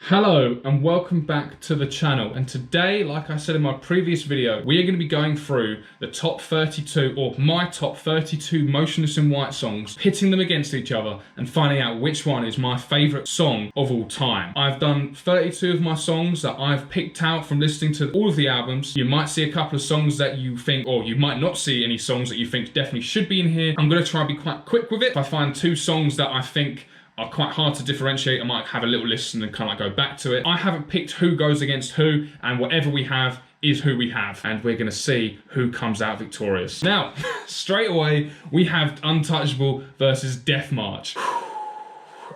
Hello and welcome back to the channel, and today, like I said in my previous video, we are going to be going through the top 32 or my top 32 Motionless in White songs, pitting them against each other and finding out which one is my favourite song of all time. I've done 32 of my songs that I've picked out from listening to all of the albums. You might see a couple of songs that you think, or you might not see any songs that you think definitely should be in here. I'm going to try and be quite quick with it. If I find two songs that I think are quite hard to differentiate, I might have a little listen and kind of like go back to it. I haven't picked who goes against who, and whatever we have is who we have, and we're gonna see who comes out victorious. Now, straight away, we have Untouchable versus Death March.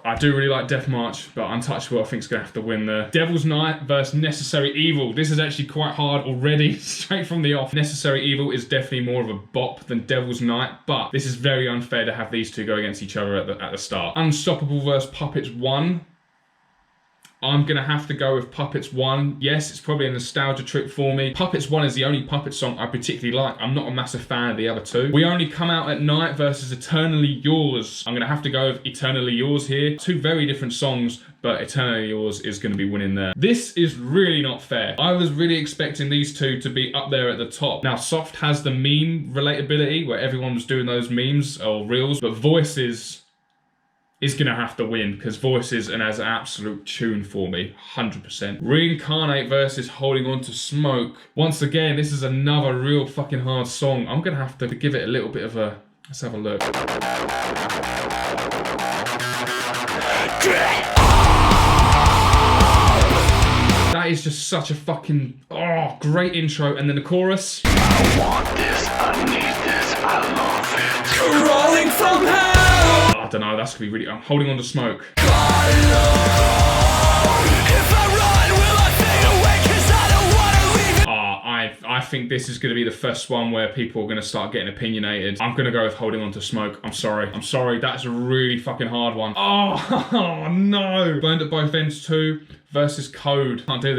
I do really like Death March, but Untouchable I think is going to have to win there. Devil's Night versus Necessary Evil. This is actually quite hard already, straight from the off. Necessary Evil is definitely more of a bop than Devil's Night, but this is very unfair to have these two go against each other at the start. Unstoppable versus Puppets 1. I'm gonna have to go with Puppets 1. Yes, it's probably a nostalgia trip for me. Puppets 1 is the only Puppet song I particularly like. I'm not a massive fan of the other two. We Only Come Out at Night versus Eternally Yours. I'm gonna have to go with Eternally Yours here. Two very different songs, but Eternally Yours is gonna be winning there. This is really not fair. I was really expecting these two to be up there at the top. Now, Soft has the meme relatability where everyone was doing those memes or reels, but Voices is gonna have to win because Voices and has an absolute tune for me, 100%. Reincarnate versus Holding On to Smoke. Once again, this is another real fucking hard song. I'm gonna have to give it a little bit of a, let's have a look. That is just such a fucking, oh, great intro. And then the chorus. I want this, I need this, I love it. Crawling from hell. I don't know, that's gonna be really, I'm Holding On to Smoke. I think this is gonna be the first one where people are gonna start getting opinionated. I'm gonna go with Holding On to Smoke. I'm sorry, that's a really fucking hard one. Oh no! Burned at Both Ends 2 versus Code. I can't do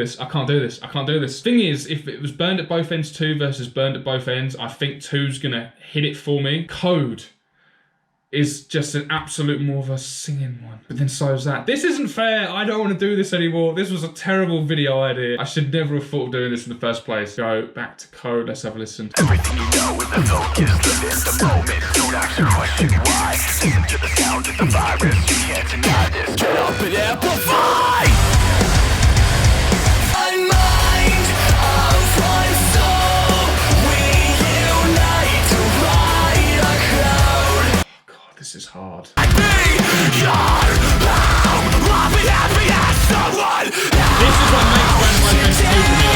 this. Thing is, if it was Burned at Both Ends 2 versus Burned at Both Ends, I think 2's gonna hit it for me. Code is just an absolute more of a singing one. But then so is that. This isn't fair. I don't want to do this anymore. This was a terrible video idea. I should never have thought of doing this in the first place. Go back to Code. Let's have a listen. Everything you know with the focus, live in the moment. Don't actually question why. Listen to the sound of the virus. You can't deny this. Get up and amplify! Unmind of one soul. We unite to ride a cloud. This is hard. This is what makes Burned at Both Ends 2 for me.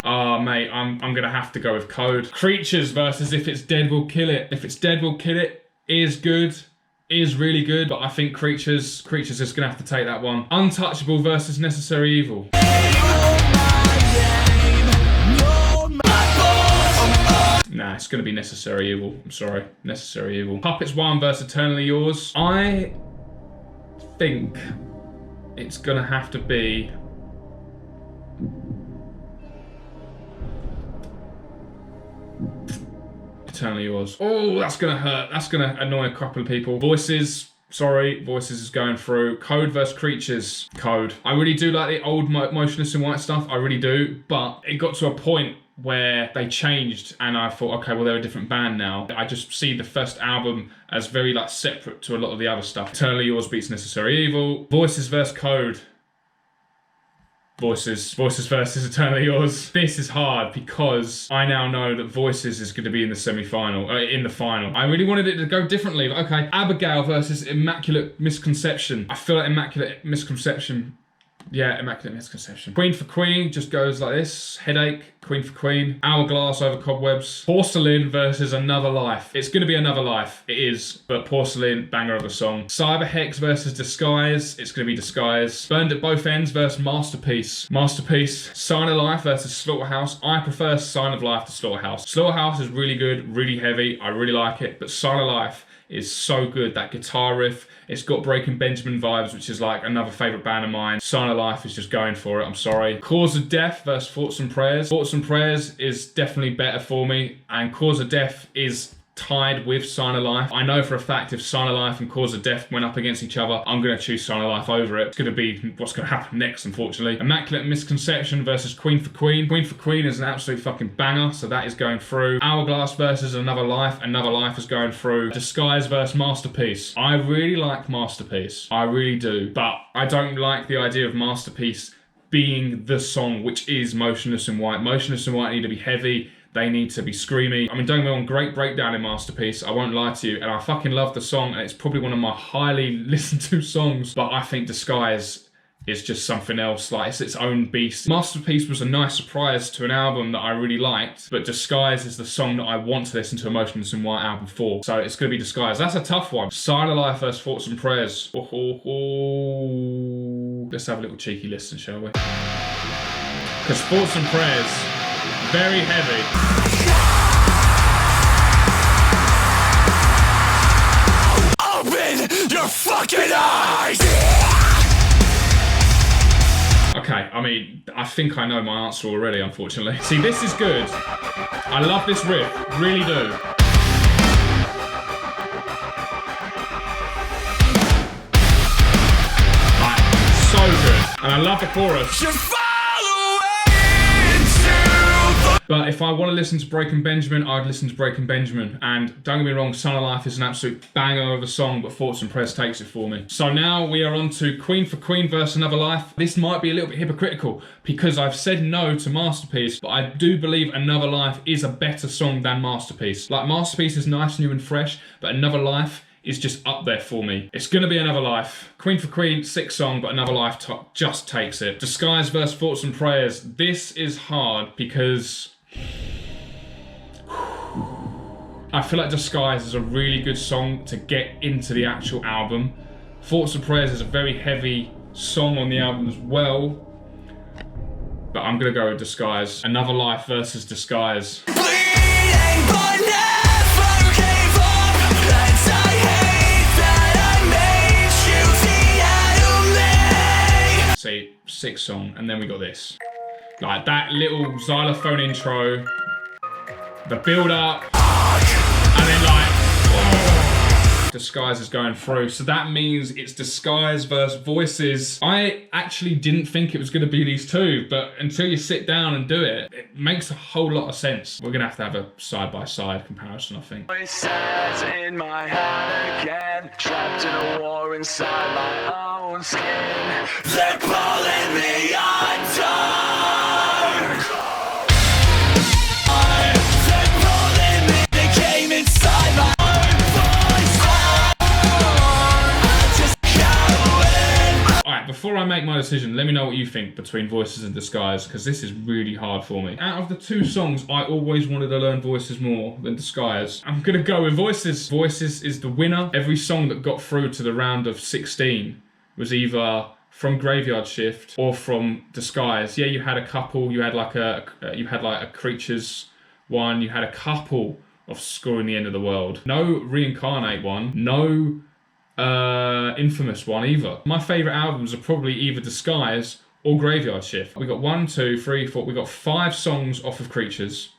Oh mate, I'm gonna have to go with Code. Creatures versus If It's Dead We'll Kill It. If It's Dead We'll Kill It is good. Is really good, but I think Creatures is gonna have to take that one. Untouchable versus Necessary Evil. Nah, it's gonna be Necessary Evil. I'm sorry, Necessary Evil. Puppets 1 versus Eternally Yours. I think it's gonna have to be Eternally Yours. Oh, that's gonna hurt. That's gonna annoy a couple of people. Voices. Sorry, Voices is going through. Code versus Creatures. Code. I really do like the old Motionless in White stuff. I really do, but it got to a point where they changed and I thought, okay, well, they're a different band now. I just see the first album as very like separate to a lot of the other stuff. Eternally Yours beats Necessary Evil. Voices versus Code. Voices versus Eternally Yours. This is hard because I now know that Voices is going to be in the semi-final, in the final. I really wanted it to go differently, but okay. Abigail versus Immaculate Misconception. I feel like Immaculate Misconception. Yeah, Immaculate Misconception. Queen for Queen just goes like this. Headache, Queen for Queen. Hourglass over Cobwebs. Porcelain versus Another Life. It's gonna be Another Life. It is, but Porcelain, banger of a song. Cyberhex versus Disguise. It's gonna be Disguise. Burned at Both Ends versus Masterpiece. Masterpiece. Sign of Life versus Slaughterhouse. I prefer Sign of Life to Slaughterhouse. Slaughterhouse is really good, really heavy. I really like it, but Sign of Life is so good. That guitar riff, it's got Breaking Benjamin vibes, which is like another favourite band of mine. Sign of Life is just going for it, I'm sorry. Cause of Death versus Thoughts and Prayers. Thoughts and Prayers is definitely better for me, and Cause of Death is tied with Sign of Life. I know for a fact if Sign of Life and Cause of Death went up against each other, I'm going to choose Sign of Life over it. It's going to be what's going to happen next, unfortunately. Immaculate and Misconception versus Queen for Queen. Queen for Queen is an absolute fucking banger, so that is going through. Hourglass versus Another Life. Another Life is going through. Disguise versus Masterpiece. I really like Masterpiece. I really do. But I don't like the idea of Masterpiece being the song which is Motionless in White. Motionless in White need to be heavy. They need to be screamy. I mean, don't get me wrong, great breakdown in Masterpiece. I won't lie to you. And I fucking love the song. And it's probably one of my highly listened to songs. But I think Disguise is just something else. Like, it's its own beast. Masterpiece was a nice surprise to an album that I really liked. But Disguise is the song that I want to listen to a Motionless in White album for. So it's going to be Disguise. That's a tough one. Sign of Life versus Thoughts and Prayers. Let's have a little cheeky listen, shall we? Because Thoughts and Prayers, very heavy. Open your fucking eyes! Okay, I mean, I think I know my answer already, unfortunately. See, this is good. I love this riff, really do. Like, so good. And I love the chorus. But if I want to listen to Breaking Benjamin, I'd listen to Breaking Benjamin. And don't get me wrong, Son of Life is an absolute banger of a song, but Thoughts and Prayers takes it for me. So now we are on to Queen for Queen versus Another Life. This might be a little bit hypocritical because I've said no to Masterpiece, but I do believe Another Life is a better song than Masterpiece. Like, Masterpiece is nice, new and fresh, but Another Life is just up there for me. It's gonna be Another Life. Queen for Queen, sick song, but Another Life just takes it. Disguise versus Thoughts and Prayers. This is hard because I feel like Disguise is a really good song to get into the actual album. Thoughts and Prayers is a very heavy song on the album as well. But I'm gonna go with Disguise. Another Life versus Disguise. See, sick song, and then we got this. Like that little xylophone intro, the build up, and then like, oh, Disguise is going through. So that means it's Disguise versus Voices. I actually didn't think it was going to be these two, but until you sit down and do it, it makes a whole lot of sense. We're going to have a side-by-side comparison, I think. Voices in my head again, trapped in a war inside my own skin. They're pulling me undone. Before I make my decision, let me know what you think between Voices and Disguise, because this is really hard for me. Out of the two songs, I always wanted to learn Voices more than Disguise. I'm gonna go with Voices. Voices is the winner. Every song that got through to the round of 16 was either from Graveyard Shift or from Disguise. Yeah, you had a couple. You had like a Creatures one. You had a couple of Scoring the End of the World. No Reincarnate one. No Infamous one either. My favourite albums are probably either Disguise or Graveyard Shift. We got 1, 2, 3, 4. We got 5 songs off of Creatures.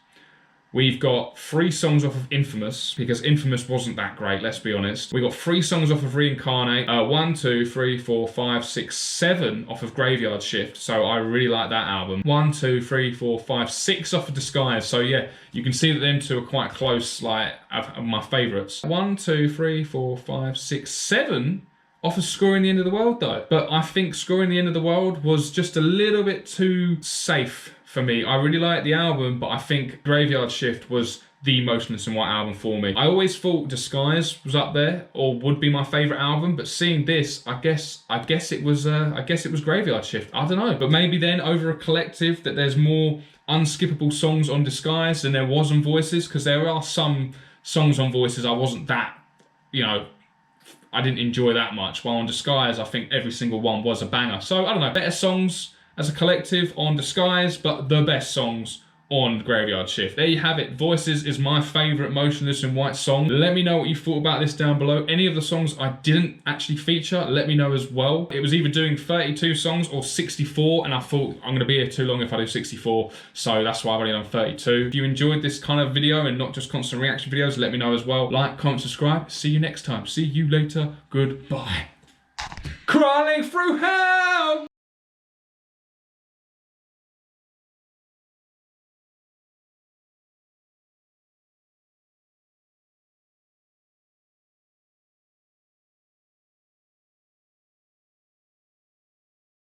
We've got 3 songs off of Infamous, because Infamous wasn't that great, let's be honest. We got 3 songs off of Reincarnate. 1, 2, 3, 4, 5, 6, 7 off of Graveyard Shift. So I really like that album. 1, 2, 3, 4, 5, 6 off of Disguise. So yeah, you can see that them two are quite close, like, of my favourites. 1, 2, 3, 4, 5, 6, 7 off of Scoring the End of the World though. But I think Scoring the End of the World was just a little bit too safe for me. I really like the album, but I think Graveyard Shift was the Motionless in White album for me. I always thought Disguise was up there, or would be my favourite album, but seeing this, I guess it was Graveyard Shift. I don't know, but maybe then over a collective that there's more unskippable songs on Disguise than there was on Voices, because there are some songs on Voices I wasn't that, I didn't enjoy that much. While on Disguise, I think every single one was a banger. So I don't know, better songs as a collective on Disguise, but the best songs on Graveyard Shift. There you have it. Voices is my favourite Motionless in White song. Let me know what you thought about this down below. Any of the songs I didn't actually feature, let me know as well. It was either doing 32 songs or 64, and I thought I'm going to be here too long if I do 64, so that's why I've only done 32. If you enjoyed this kind of video and not just constant reaction videos, let me know as well. Like, comment, subscribe. See you next time. See you later. Goodbye. Crawling through hell!